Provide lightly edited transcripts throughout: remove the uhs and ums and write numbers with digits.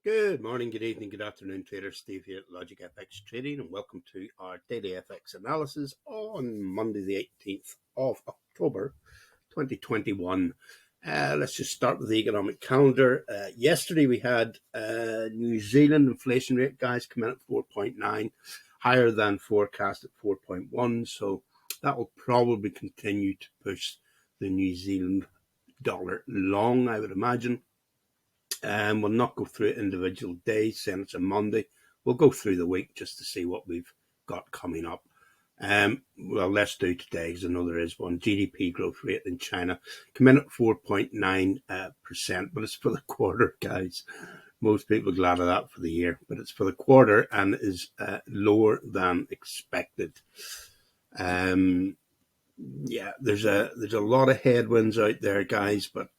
Good morning, good evening, good afternoon, traders. Steve here at Logic FX Trading, and welcome to our daily FX analysis on Monday, the 18th of October, 2021. Let's just start with the economic calendar. Yesterday we had New Zealand inflation rate, guys, come in at 4.9, higher than forecast at 4.1. So that will probably continue to push the New Zealand dollar long, I would imagine. We'll not go through individual days, saying it's a Monday. We'll go through the week just to see what we've got coming up. Well, let's do today because I know there is one. GDP growth rate in China come in at 4.9%, but it's for the quarter, guys. Most people are glad of that for the year, but it's for the quarter and is lower than expected. Yeah, there's a lot of headwinds out there, guys, but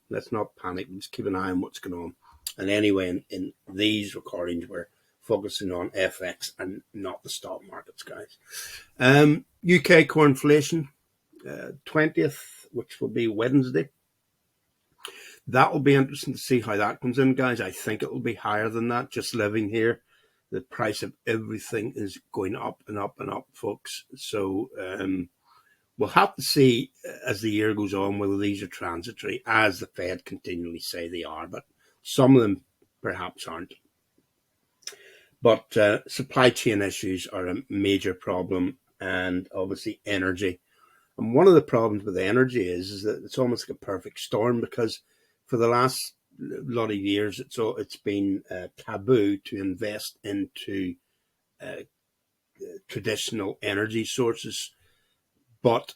let's not panic. Let's keep an eye on what's going on. And anyway, in these recordings, we're focusing on FX and not the stock markets, guys. UK core inflation, 20th, which will be Wednesday. That will be interesting to see how that comes in, guys. I think it will be higher than that. Just living here, the price of everything is going up and up and up, folks. So we'll have to see as the year goes on whether these are transitory, as the Fed continually say they are, but some of them perhaps aren't. But supply chain issues are a major problem, and obviously energy. And one of the problems with energy is that it's almost like a perfect storm, because for the last lot of years it's been taboo to invest into traditional energy sources. But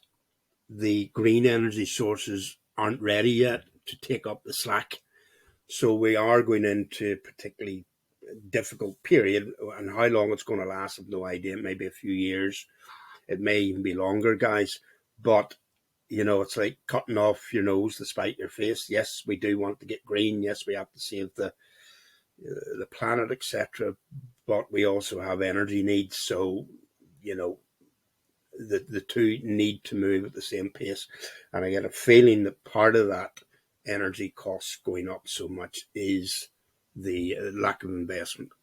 the green energy sources aren't ready yet to take up the slack. So we are going into a particularly difficult period, and how long it's going to last, I've no idea. Maybe a few years. It may even be longer, guys. But, it's like cutting off your nose to spite your face. Yes, we do want to get green. Yes, we have to save the planet, etc. But we also have energy needs. So, the two need to move at the same pace. And I get a feeling that part of that energy costs going up so much is the lack of investment.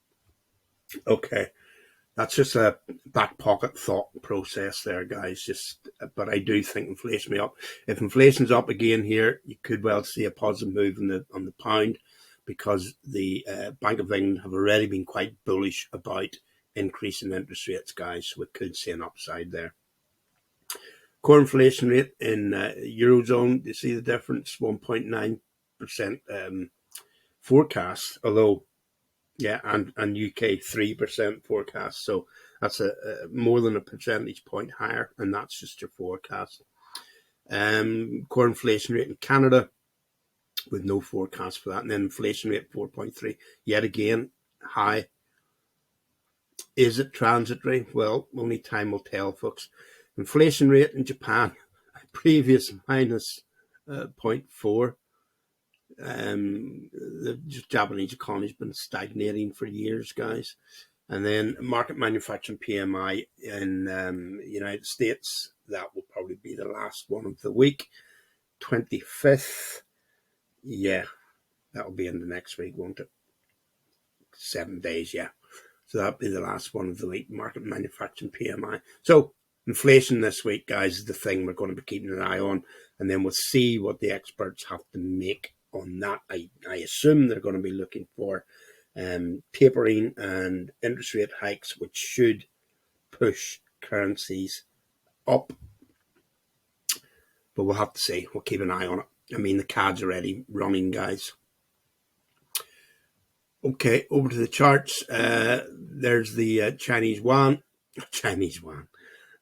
Okay, that's just a back pocket thought process there, guys. But I do think inflation will be up. If inflation's up again here, you could well see a positive move on the pound, because the Bank of England have already been quite bullish about increasing interest rates, guys. So we could see an upside there. Core inflation rate in Eurozone, you see the difference, 1.9% forecast, although, yeah, and UK 3% forecast. So that's a more than a percentage point higher, and that's just your forecast. Core inflation rate in Canada with no forecast for that, and then inflation rate 4.3, yet again high. Is it transitory? Well, only time will tell, folks. Inflation rate in Japan, previous minus 0.4. The Japanese economy has been stagnating for years, guys. And then market manufacturing PMI in the United States, that will probably be the last one of the week, 25th. Yeah, that will be in the next week, won't it? 7 days, yeah. So that'll be the last one of the week, market manufacturing PMI. So inflation this week, guys, is the thing we're going to be keeping an eye on, and then we'll see what the experts have to make on that. I assume they're going to be looking for tapering and interest rate hikes, which should push currencies up. But we'll have to see. We'll keep an eye on it. I mean, the CAD's already running, guys. Okay, over to the charts. There's the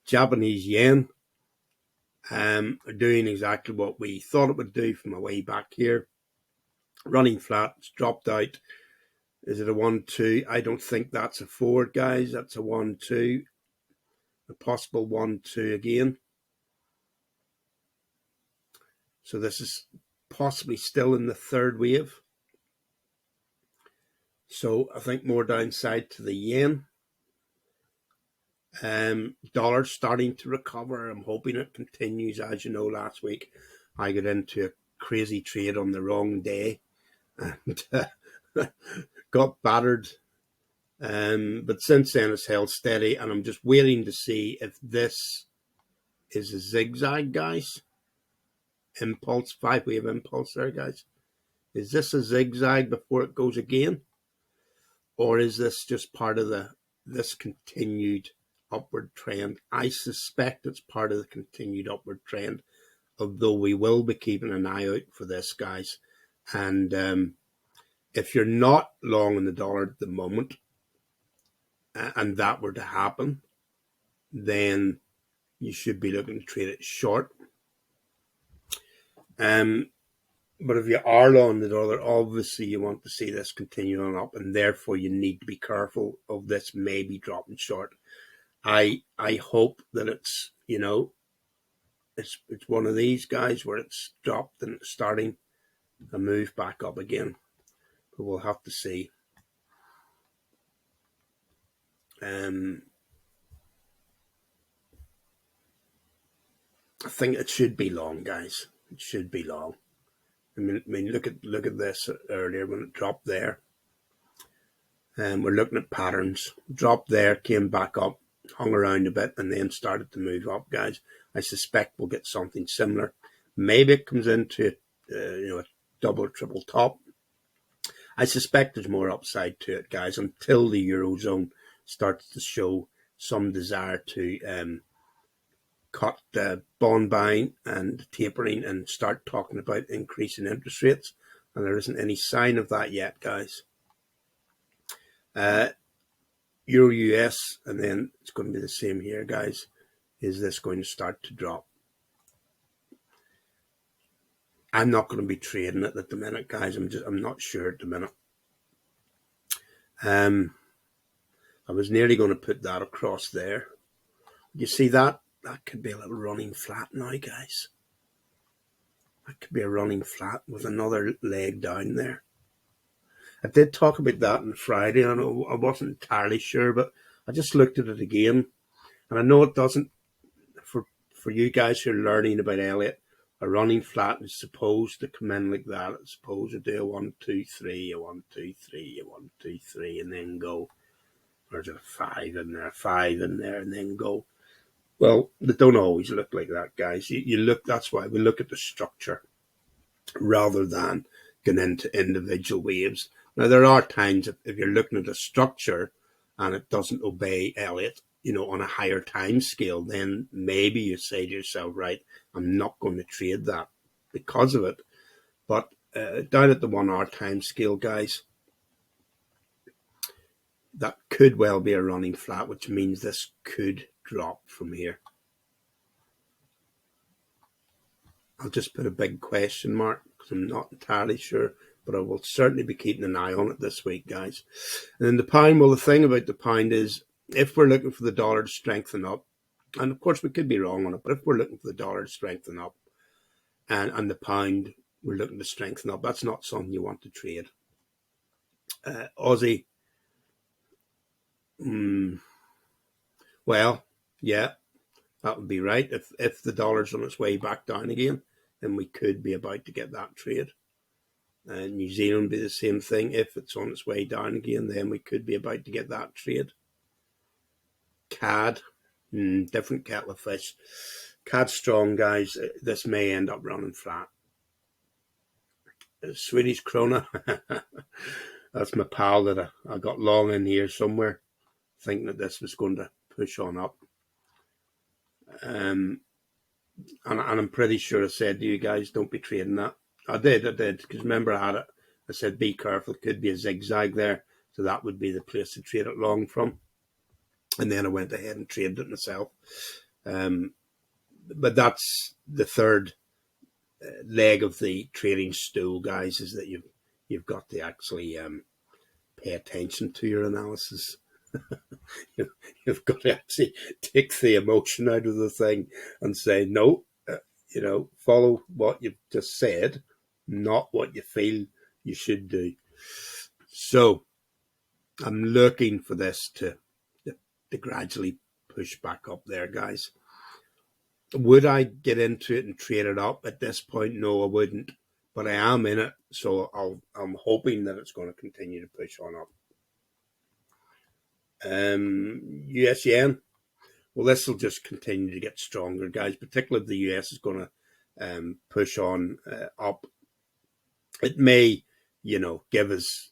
Japanese yen, doing exactly what we thought it would do from a way back here. Running flat, it's dropped out. Is it a 1-2? I don't think that's a 4, guys. That's a 1-2. A possible 1-2 again. So this is possibly still in the third wave. So I think more downside to the yen. Dollar starting to recover. I'm hoping it continues. As you know, last week I got into a crazy trade on the wrong day and got battered. But since then it's held steady, and I'm just waiting to see if this is a zigzag, guys. Impulse, 5-wave impulse there, guys. Is this a zigzag before it goes again? Or is this just part of this continued upward trend? I suspect it's part of the continued upward trend, although we will be keeping an eye out for this, guys. And if you're not long in the dollar at the moment, and that were to happen, then you should be looking to trade it short. But if you are long the dollar, obviously you want to see this continue on up, and therefore you need to be careful of this maybe dropping short. I hope that it's, it's one of these guys where it's dropped and it's starting a move back up again. But we'll have to see. I think it should be long, guys. It should be long. I mean, look at this earlier when it dropped there. And we're looking at patterns. Dropped there, came back up, hung around a bit, and then started to move up, guys. I suspect we'll get something similar. Maybe it comes into a double, triple top. I suspect there's more upside to it, guys, until the Eurozone starts to show some desire to cut bond buying and tapering and start talking about increasing interest rates. And there isn't any sign of that yet, guys. Euro US, and then it's going to be the same here, guys. Is this going to start to drop? I'm not going to be trading it at the minute, guys. I'm not sure at the minute. I was nearly going to put that across there. You see that? That could be a little running flat now, guys. That could be a running flat with another leg down there. I did talk about that on Friday. I wasn't entirely sure, but I just looked at it again. And I know it doesn't, for you guys who are learning about Elliott, a running flat is supposed to come in like that. It's supposed to do a 1, 2, 3, a 1, 2, 3, a 1, 2, 3, and then go. Or is it a 5 in there, a 5 in there, and then go. Well, they don't always look like that, guys. You look. That's why we look at the structure rather than going into individual waves. Now, there are times if you're looking at a structure and it doesn't obey Elliott, on a higher time scale, then maybe you say to yourself, right, I'm not going to trade that because of it. But down at the 1 hour time scale, guys, that could well be a running flat, which means this could drop from here. I'll just put a big question mark because I'm not entirely sure, but I will certainly be keeping an eye on it this week, guys. And then the pound, well, the thing about the pound is if we're looking for the dollar to strengthen up, and of course we could be wrong on it, but if we're looking for the dollar to strengthen up and the pound, we're looking to strengthen up, that's not something you want to trade. Aussie, well, yeah, that would be right. If the dollar's on its way back down again, then we could be about to get that trade. New Zealand would be the same thing. If it's on its way down again, then we could be about to get that trade. Cad, different kettle of fish. Cad strong, guys. This may end up running flat. Swedish krona. That's my pal that I got long in here somewhere, thinking that this was going to push on up. And I'm pretty sure I said to you guys, don't be trading that. I did, because remember I had it. I said, be careful, it could be a zigzag there. So that would be the place to trade it long from. And then I went ahead and traded it myself. But that's the third leg of the trading stool, guys, is that you've got to actually pay attention to your analysis. You've got to actually take the emotion out of the thing and say, no, follow what you've just said, not what you feel you should do. So I'm looking for this to gradually push back up there, guys. Would I get into it and trade it up at this point? No, I wouldn't, but I am in it, so I'm hoping that it's going to continue to push on up. US yen. Well, this will just continue to get stronger, guys. Particularly if the US is going to push on up. It may, give us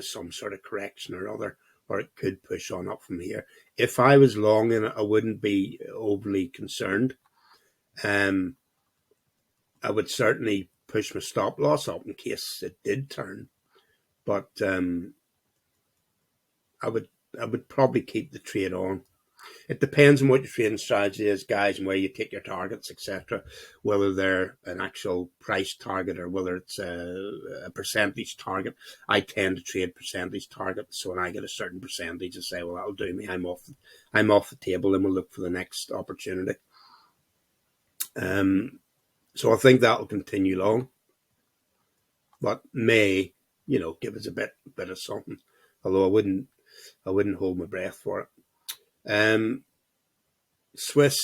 some sort of correction or other, or it could push on up from here. If I was long in it, I wouldn't be overly concerned. I would certainly push my stop loss up in case it did turn, but I would probably keep the trade on. It depends on what your trading strategy is, guys, and where you take your targets, etc. Whether they're an actual price target or whether it's a percentage target. I tend to trade percentage targets, so when I get a certain percentage, I say, well, that'll do me. I'm off the table, and we'll look for the next opportunity. So I think that'll continue long, but may, give us a bit of something. Although I wouldn't hold my breath for it. Swiss.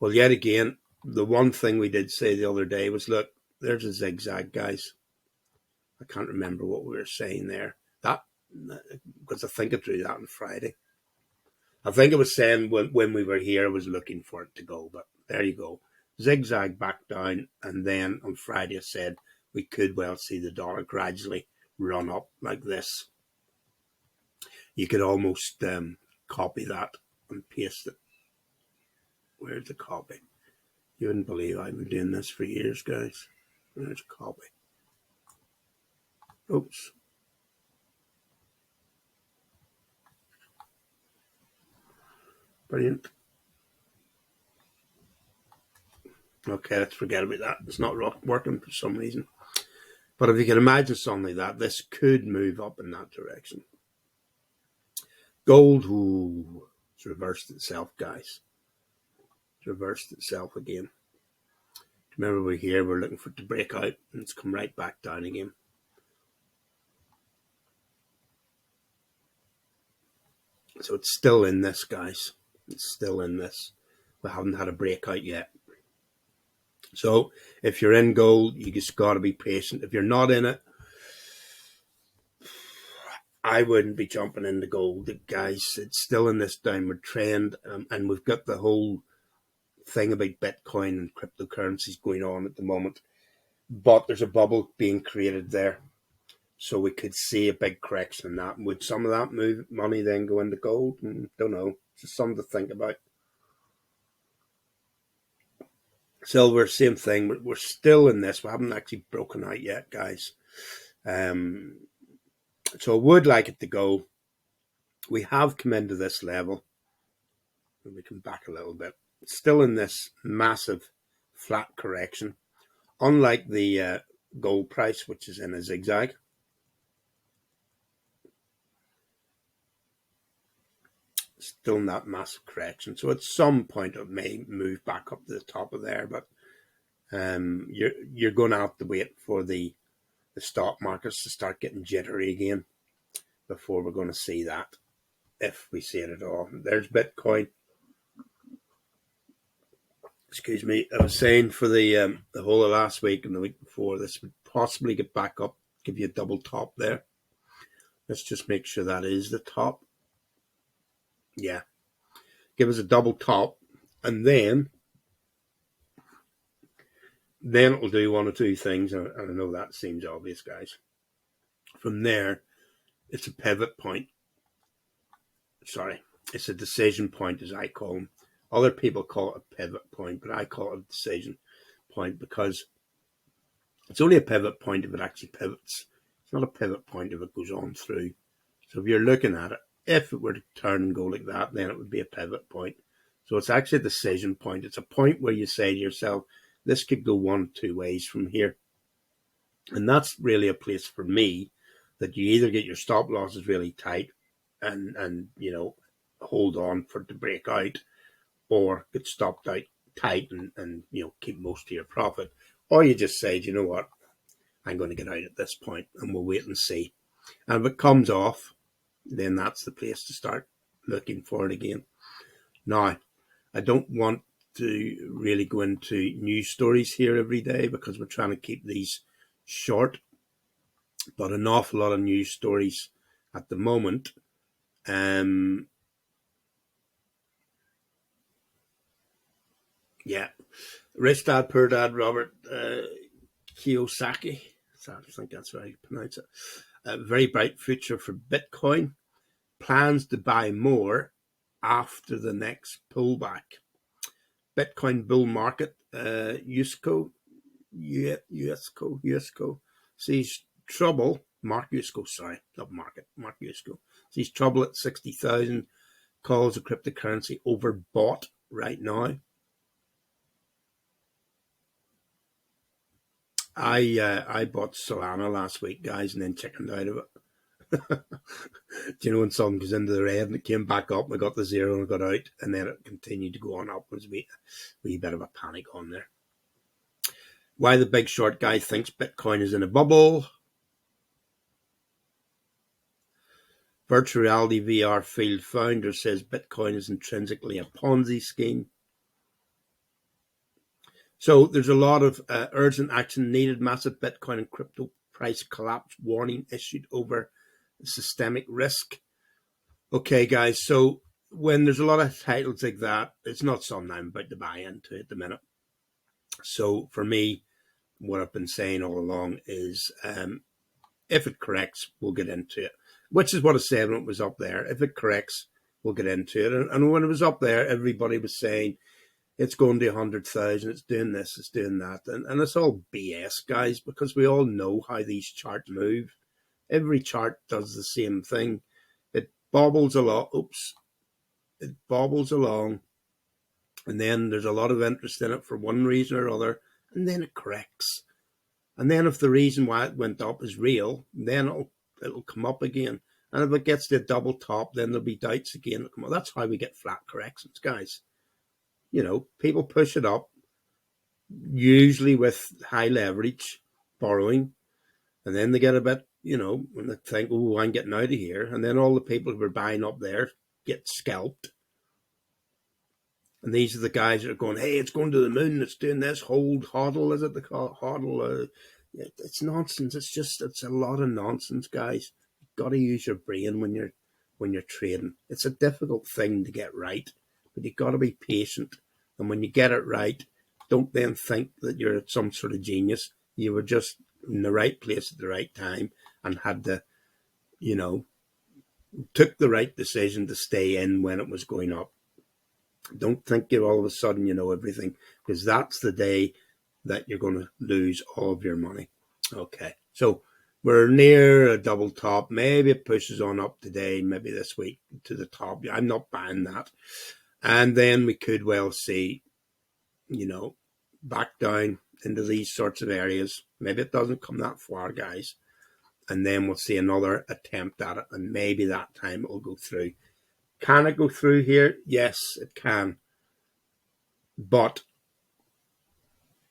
Well, yet again, the one thing we did say the other day was, look, there's a zigzag, guys. I can't remember what we were saying there. That, because I think I drew that on Friday. I think I was saying when we were here, I was looking for it to go, but there you go. Zigzag back down, and then on Friday I said we could well see the dollar gradually run up like this. You could almost copy that and paste it. Where's the copy? You wouldn't believe I've been doing this for years, guys. There's a copy. Oops. Brilliant. Okay, let's forget about that. It's not working for some reason. But if you can imagine something like that, this could move up in that direction. Gold, it's reversed itself, guys. It's reversed itself again. Remember, we're here, we're looking for it to break out, and it's come right back down again. So it's still in this, guys. It's still in this. We haven't had a breakout yet. So if you're in gold, you just got to be patient. If you're not in it, I wouldn't be jumping into gold, guys. It's still in this downward trend, and we've got the whole thing about Bitcoin and cryptocurrencies going on at the moment. But there's a bubble being created there, so we could see a big correction in that. Would some of that money then go into gold? Don't know. It's just something to think about. Silver, same thing. We're still in this. We haven't actually broken out yet, guys. So I would like it to go. We have come into this level. Let me come back a little bit. It's still in this massive flat correction. Unlike the gold price, which is in a zigzag. Still in that massive correction. So at some point it may move back up to the top of there, but you're going to have to wait for the stock markets to start getting jittery again before we're going to see that, if we see it at all. There's Bitcoin. Excuse me. I was saying for the whole of last week and the week before, this would possibly get back up, give you a double top there. Let's just make sure that is the top. Yeah. Give us a double top, and then it'll do one or two things. And I know that seems obvious, guys. From there, it's a pivot point. Sorry, it's a decision point, as I call them. Other people call it a pivot point, but I call it a decision point because it's only a pivot point if it actually pivots. It's not a pivot point if it goes on through. So if you're looking at it, if it were to turn and go like that, then it would be a pivot point. So it's actually a decision point. It's a point where you say to yourself, this could go one or two ways from here. And that's really a place for me that you either get your stop losses really tight and hold on for it to break out, or get stopped out tight and keep most of your profit. Or you just say, you know what, I'm going to get out at this point and we'll wait and see. And if it comes off, then that's the place to start looking for it again. Now, I don't want to really go into news stories here every day because we're trying to keep these short, but an awful lot of news stories at the moment. Yeah, Rich Dad, Poor Dad, Robert Kiyosaki, I think that's how you pronounce it. A very bright future for Bitcoin. Plans to buy more after the next pullback. Bitcoin bull market, USCO sees trouble. Mark USCO, sorry, not market. Mark USCO sees trouble at 60,000. Calls the cryptocurrency overbought right now. I bought Solana last week, guys, and then chickened out of it. Do you know when something goes into the red and it came back up and I got the zero and I got out and then it continued to go on upwards? A wee bit of a panic on there. Why the big short guy thinks Bitcoin is in a bubble. Virtual reality VR field founder says Bitcoin is intrinsically a Ponzi scheme. So there's a lot of urgent action needed. Massive Bitcoin and crypto price collapse warning issued over systemic risk. Okay, guys, so when there's a lot of titles like that, it's not something I'm about to buy into at the minute. So for me, what I've been saying all along is if it corrects, we'll get into it, which is what I said when it was up there. If it corrects, we'll get into it. And when it was up there, everybody was saying, it's going to 100,000, it's doing this, it's doing that. And it's all BS, guys, because we all know how these charts move. Every chart does the same thing. It bobbles a lot. It bobbles along. And then there's a lot of interest in it for one reason or other. And then it corrects. And then if the reason why it went up is real, then it'll come up again. And if it gets to a double top, then there'll be doubts again. That's how we get flat corrections, guys. You know, people push it up, usually with high leverage, borrowing, and then they get a bit, you know, when they think, oh, I'm getting out of here. And then all the people who are buying up there get scalped. And these are the guys that are going, hey, it's going to the moon, it's doing this, hodl, is it the hodl? It's nonsense. It's a lot of nonsense, guys. You've got to use your brain when you're trading. It's a difficult thing to get right, but you've got to be patient. And when you get it right, don't then think that you're some sort of genius. You were just in the right place at the right time and had the, you know, took the right decision to stay in when it was going up. Don't think you all of a sudden you know everything, because that's the day that you're going to lose all of your money. Okay, so we're near a double top. Maybe it pushes on up today, maybe this week to the top. I'm not buying that. And then we could well see, you know, back down into these sorts of areas. Maybe it doesn't come that far, guys. And then we'll see another attempt at it. And maybe that time it'll go through. Can it go through here? Yes, it can. But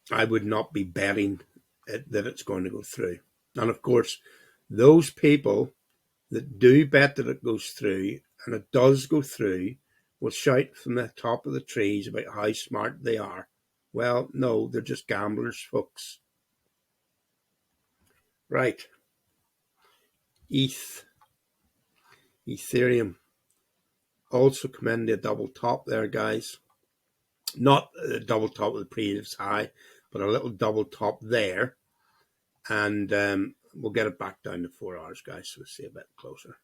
I would not be betting that it's going to go through. And of course, those people that do bet that it goes through, and it does go through, will shout from the top of the trees about how smart they are. Well, no, they're just gamblers, folks. Right. Ethereum also come into a double top there, guys. Not a double top of the previous high, but a little double top there. And we'll get it back down to 4 hours, guys, so we'll see a bit closer.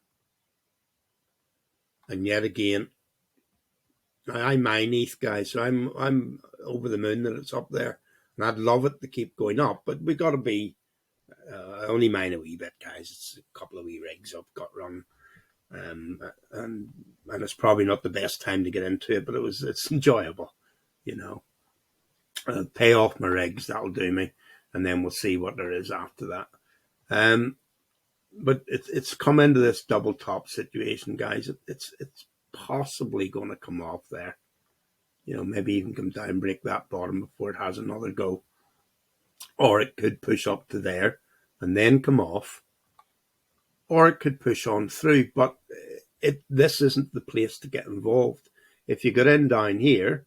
And yet again, I mine ETH, guys, so I'm over the moon that it's up there, and I'd love it to keep going up, but we got to be. I only mine a wee bit, guys. It's a couple of wee rigs I've got run, and it's probably not the best time to get into it, but it's enjoyable, you know. Pay off my rigs, that'll do me, and then we'll see what there is after that. But it's come into this double top situation, guys. It's possibly going to come off there. You know, maybe even come down, break that bottom before it has another go. Or it could push up to there and then come off. Or it could push on through. But this isn't the place to get involved. If you get in down here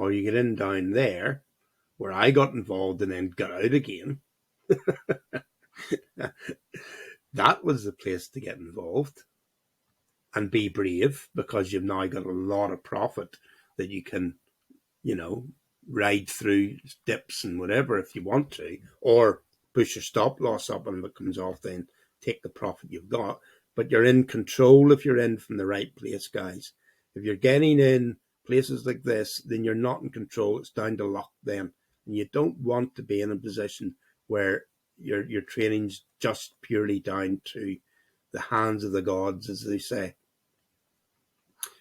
or you get in down there where I got involved and then got out again. That was the place to get involved and be brave, because you've now got a lot of profit that you can, ride through dips and whatever if you want to, or push your stop loss up, and if it comes off, then take the profit you've got. But you're in control if you're in from the right place, guys. If you're getting in places like this, then you're not in control. It's down to luck then. And you don't want to be in a position where your training's just purely down to the hands of the gods, as they say.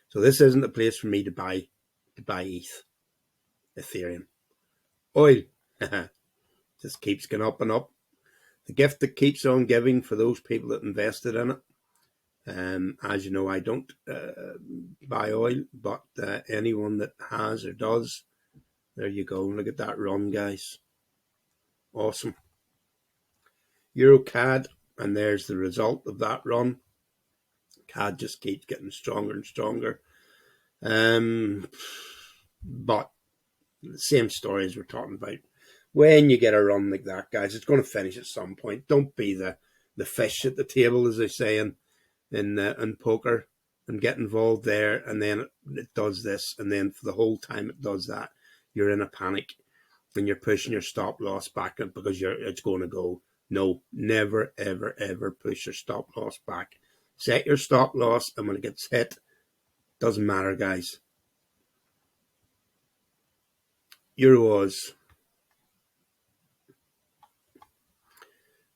So this isn't a place for me to buy Ethereum. Oil just keeps going up and up. The gift that keeps on giving for those people that invested in it. As you know, I don't buy oil, but anyone that has or does, there you go. Look at that run, guys. Awesome. Euro Cad, and there's the result of that run. Cad just keeps getting stronger and stronger. But the same story as we're talking about. When you get a run like that, guys, it's going to finish at some point. Don't be the fish at the table, as they say in poker, and get involved there, and then it does this, and then for the whole time it does that, you're in a panic, and you're pushing your stop loss back because it's going to go. No, never, ever, ever push your stop loss back. Set your stop loss, and when it gets hit, doesn't matter, guys. Euro Oz.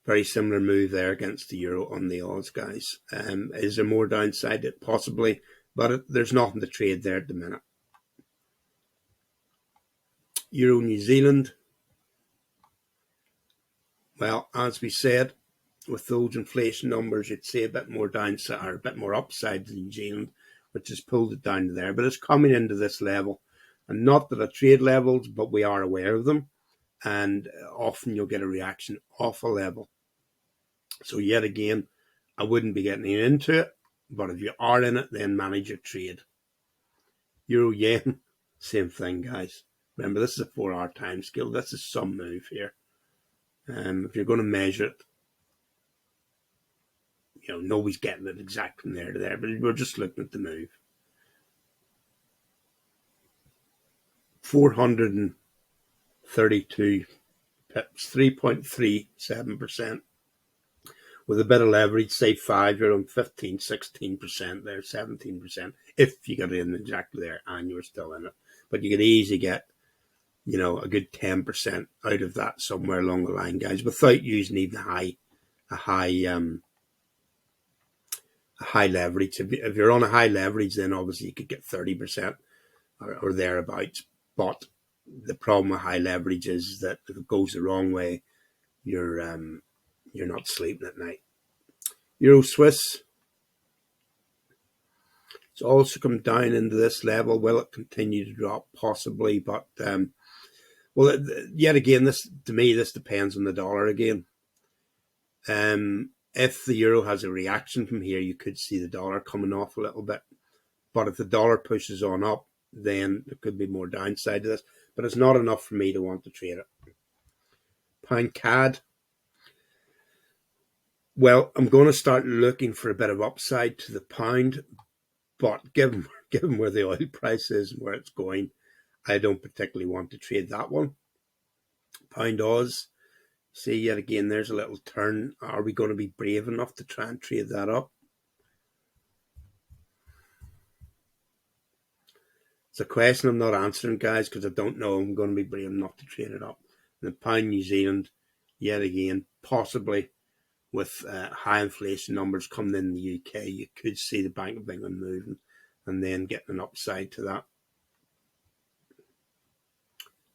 Very similar move there against the euro on the Oz, guys. Is there more downside? Possibly, but there's nothing to trade there at the minute. Euro New Zealand. Well, as we said, with those inflation numbers, you'd see a bit more downside or a bit more upside to New Zealand, which has pulled it down to there. But it's coming into this level, and not that I trade levels, but we are aware of them, and often you'll get a reaction off a level. So yet again, I wouldn't be getting into it, but if you are in it, then manage your trade. Euro yen, same thing, guys. Remember, this is a 4-hour time scale. This is some move here. If you're going to measure it, nobody's getting it exact from there to there, but we're just looking at the move. 432 pips, 3.37%. With a bit of leverage, say 5, you're on 15, 16% there, 17%, if you got it in exactly there and you're still in it. But you could easily get, a good 10% out of that somewhere along the line, guys, without using even a high leverage. If you're on a high leverage, then obviously you could get 30% or thereabouts. But the problem with high leverage is that if it goes the wrong way, you're not sleeping at night. Euro Swiss. It's also come down into this level. Will it continue to drop? Possibly, but yet again, this depends on the dollar again. If the euro has a reaction from here, you could see the dollar coming off a little bit. But if the dollar pushes on up, then there could be more downside to this. But it's not enough for me to want to trade it. Pound CAD. Well, I'm going to start looking for a bit of upside to the pound, but given where the oil price is and where it's going, I don't particularly want to trade that one. Pound Oz. See, yet again, there's a little turn. Are we going to be brave enough to try and trade that up? It's a question I'm not answering, guys, because I don't know I'm going to be brave enough to trade it up. And the pound New Zealand, yet again, possibly with high inflation numbers coming in the UK, you could see the Bank of England moving and then getting an upside to that.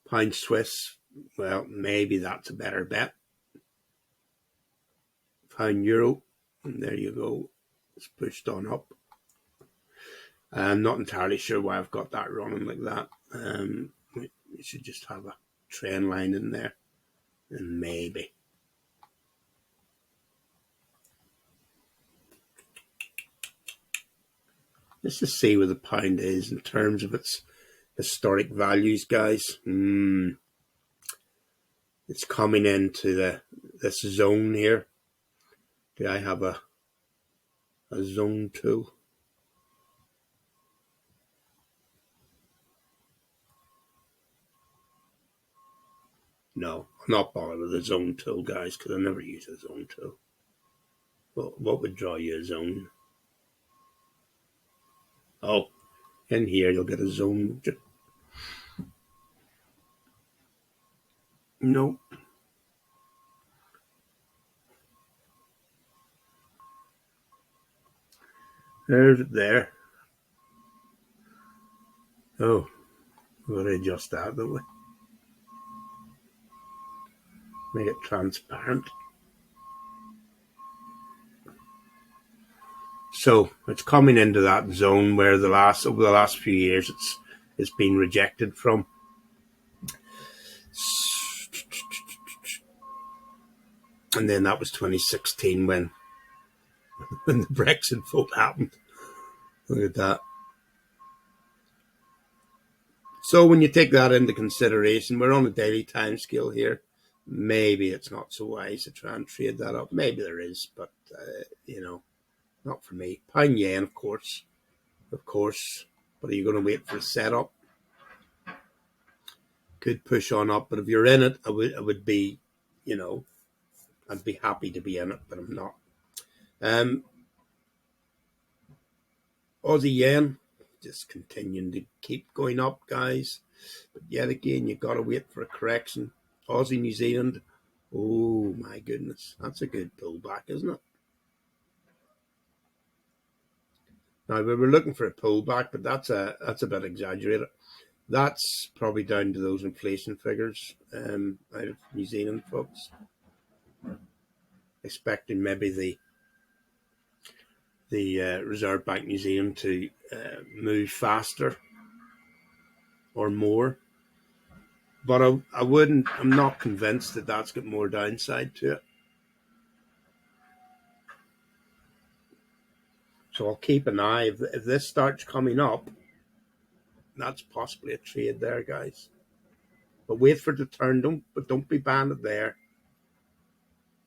Pound Swiss, well, maybe that's a better bet. Pound Euro, and there you go. It's pushed on up. I'm not entirely sure why I've got that running like that. We should just have a trend line in there, and maybe. Let's just see where the pound is in terms of its historic values, guys. It's coming into this zone here. Do I have a zone tool? No, I'm not bothered with a zone tool, guys, because I never use a zone tool. Well, what would draw you a zone? Oh, in here you'll get a zone. No. There's it there. Oh, we'll adjust that, don't we? Make it transparent. So it's coming into that zone where over the last few years it's been rejected from. And then that was 2016 when the Brexit vote happened. Look at that. So when you take that into consideration, we're on a daily time scale here. Maybe it's not so wise to try and trade that up. Maybe there is, but not for me. Pound yen, of course. But are you going to wait for a setup? Could push on up, but if you're in it, I would be, I'd be happy to be in it, but I'm not. Aussie yen just continuing to keep going up, guys. But yet again, you got to wait for a correction. Aussie New Zealand. Oh my goodness, that's a good pullback, isn't it? Now we were looking for a pullback, but that's a bit exaggerated. That's probably down to those inflation figures out of New Zealand, folks. Expecting maybe the Reserve Bank New Zealand to move faster or more. But I'm not convinced that that's got more downside to it. So I'll keep an eye. If this starts coming up, that's possibly a trade there, guys. But wait for it to turn. Don't be banded there.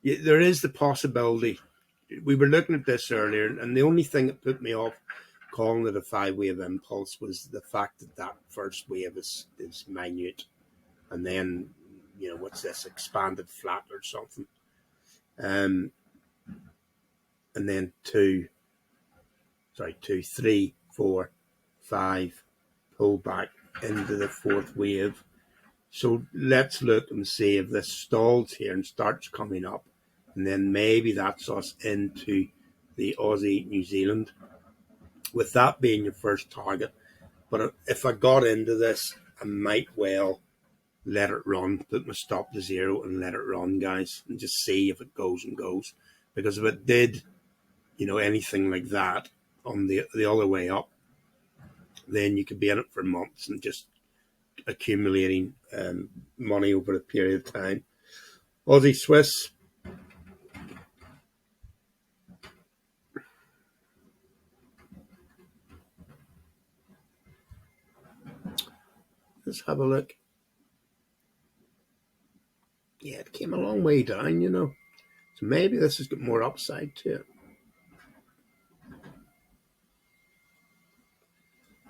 There is the possibility. We were looking at this earlier, and the only thing that put me off calling it a 5-wave impulse was the fact that first wave is minute. And then, what's this, expanded flat or something. And then 2, 3, 4, 5, pull back into the fourth wave. So let's look and see if this stalls here and starts coming up. And then maybe that's us into the Aussie New Zealand, with that being your first target. But if I got into this, I might well let it run, put my stop to 0 and let it run, guys, and just see if it goes and goes. Because if it did, anything like that on the other way up, then you could be in it for months and just accumulating money over a period of time. Aussie Swiss. Let's have a look. Yeah, it came a long way down, So maybe this has got more upside to it.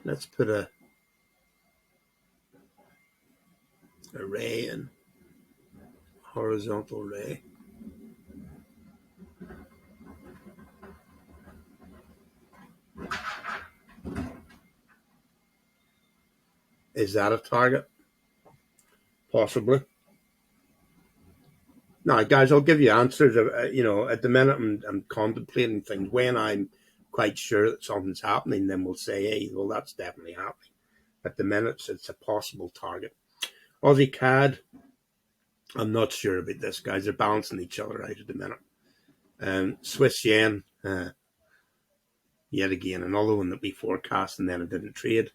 Let's put a ray in. Horizontal ray. Is that a target? Possibly. Now, guys, I'll give you answers. At the minute I'm contemplating things. When I'm quite sure that something's happening, then we'll say, hey, well, that's definitely happening. At the minute, it's a possible target. Aussie CAD, I'm not sure about this, guys. They're balancing each other out at the minute. Swiss yen, yet again, another one that we forecast and then it didn't trade.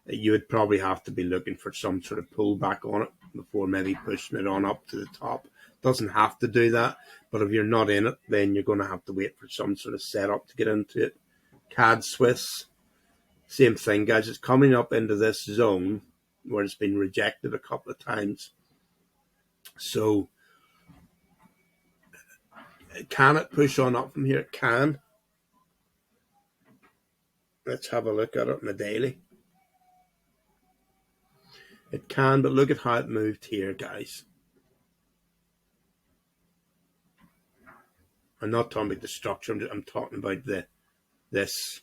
You would probably have to be looking for some sort of pullback on it before maybe pushing it on up to the top. Doesn't have to do that, but if you're not in it, then you're going to have to wait for some sort of setup to get into it. Cad Swiss, Same thing, guys. It's coming up into this zone where it's been rejected a couple of times. So can it push on up from here? It can. Let's have a look at it on the daily. It can, but look at how it moved here, guys. I'm not talking about the structure. I'm talking about this.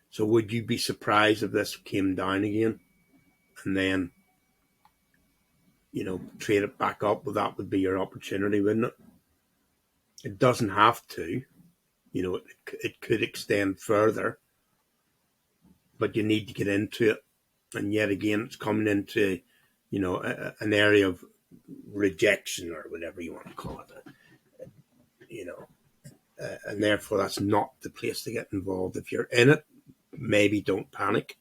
So would you be surprised if this came down again and then, trade it back up? Well, that would be your opportunity, wouldn't it? It doesn't have to. It could extend further, but you need to get into it. And yet again, it's coming into, an area of rejection or whatever you want to call it. And therefore that's not the place to get involved. If you're in it, maybe don't panic.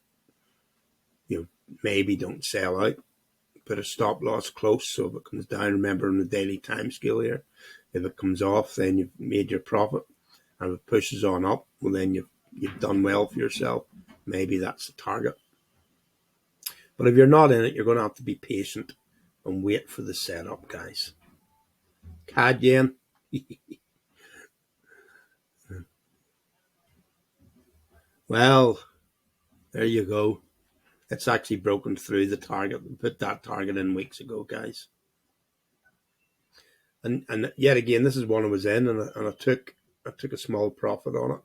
Maybe don't sell out. Put a stop loss close, so if it comes down, remember on the daily time scale here, if it comes off, then you've made your profit. And if it pushes on up, well, then you've done well for yourself. Maybe that's the target. But if you're not in it, you're going to have to be patient and wait for the setup, guys. Cad yen. Well, there you go. It's actually broken through the target. We put that target in weeks ago, guys. And yet again, this is one I was in, and I took a small profit on it,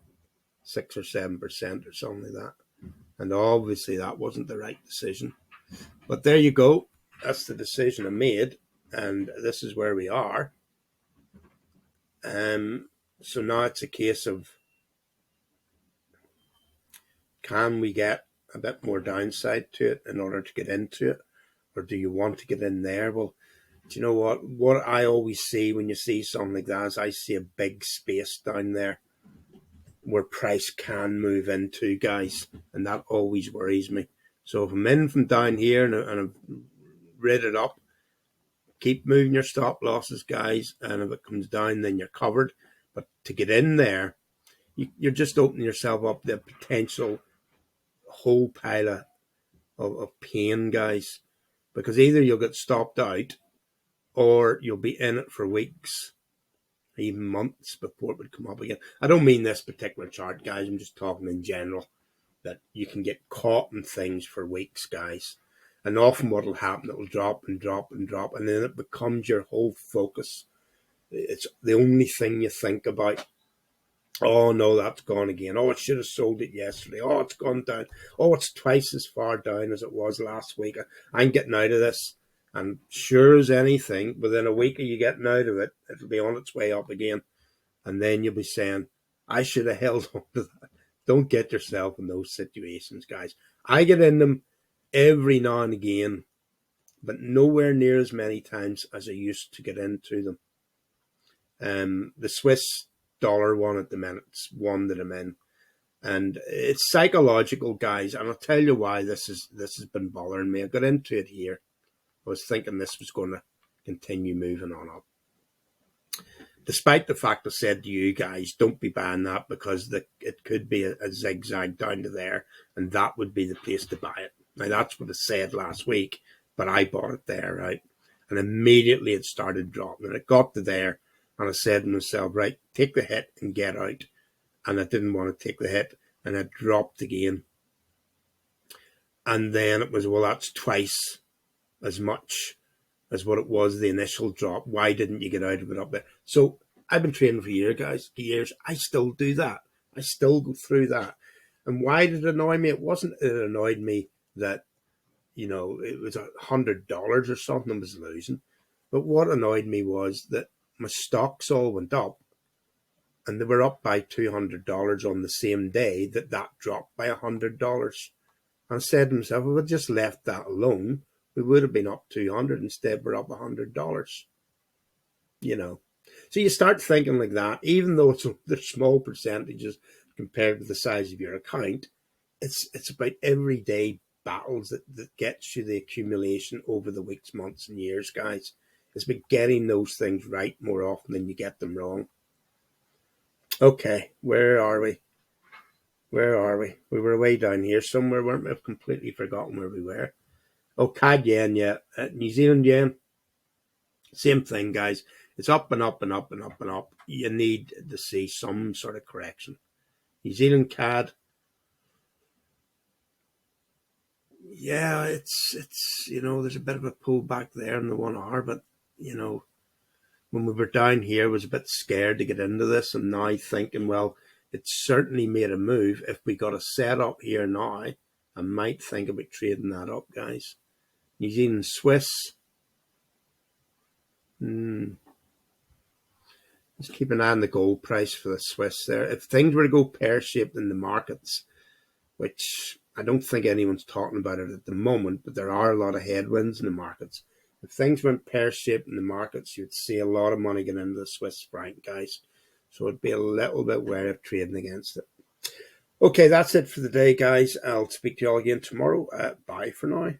6 or 7% or something like that. And obviously that wasn't the right decision. But there you go. That's the decision I made, and this is where we are. So now it's a case of, can we get a bit more downside to it in order to get into it? Or do you want to get in there? Well, do you know what? What I always see when you see something like that is I see a big space down there where price can move into, guys. And that always worries me. So if I'm in from down here and I've read it up, keep moving your stop losses, guys. And if it comes down, then you're covered. But to get in there, you're just opening yourself up to a potential whole pile of pain, guys. Because either you'll get stopped out or you'll be in it for weeks, even months before it would come up again. I don't mean this particular chart, guys. I'm just talking in general, that you can get caught in things for weeks, guys. And often what will happen, it will drop and drop and drop, and then it becomes your whole focus. It's the only thing you think about. Oh, no, that's gone again. Oh, it should have sold it yesterday. Oh, it's gone down. Oh, it's twice as far down as it was last week. I'm getting out of this. And sure as anything, within a week of you getting out of it, it'll be on its way up again. And then you'll be saying, I should have held on to that. Don't get yourself in those situations, guys. I get in them every now and again, but nowhere near as many times as I used to get into them. The Swiss dollar one at the minute, it's one that I'm in. And it's psychological, guys. And I'll tell you why this has been bothering me. I got into it here. I was thinking this was going to continue moving on up. Despite the fact I said to you guys, don't be buying that because it could be a zigzag down to there, and that would be the place to buy it. Now, that's what I said last week, but I bought it there, right? And immediately it started dropping, and it got to there, and I said to myself, right, take the hit and get out. And I didn't want to take the hit, and it dropped again. And then it was, well, that's twice as much as what it was the initial drop. Why didn't you get out of it up there? So I've been trading for years, guys. Years. I still do that. I still go through that. And why did it annoy me? It wasn't it annoyed me that, it was $100 or something I was losing. But what annoyed me was that my stocks all went up, and they were up by $200 on the same day that dropped by $100. And I said to myself, if I just left that alone, we would have been up 200. Instead, we're up $100. So you start thinking like that, even though they're small percentages compared with the size of your account. It's about everyday battles that gets you the accumulation over the weeks, months, and years, guys. It's about getting those things right more often than you get them wrong. Okay, where are we? Where are we? We were way down here somewhere, weren't we? I've completely forgotten where we were. Oh, Cad yen, yeah. New Zealand yen, same thing, guys. It's up and up and up and up and up. You need to see some sort of correction. New Zealand CAD, yeah, it's there's a bit of a pullback there in the 1 hour, but when we were down here, I was a bit scared to get into this, and now thinking, well, it's certainly made a move. If we got a setup here now, I might think about trading that up, guys. New Zealand Swiss. Just keep an eye on the gold price for the Swiss there. If things were to go pear-shaped in the markets, which I don't think anyone's talking about it at the moment, but there are a lot of headwinds in the markets. If things went pear-shaped in the markets, you'd see a lot of money get into the Swiss franc, guys. So it'd be a little bit wary of trading against it. Okay, that's it for the day, guys. I'll speak to you all again tomorrow. Bye for now.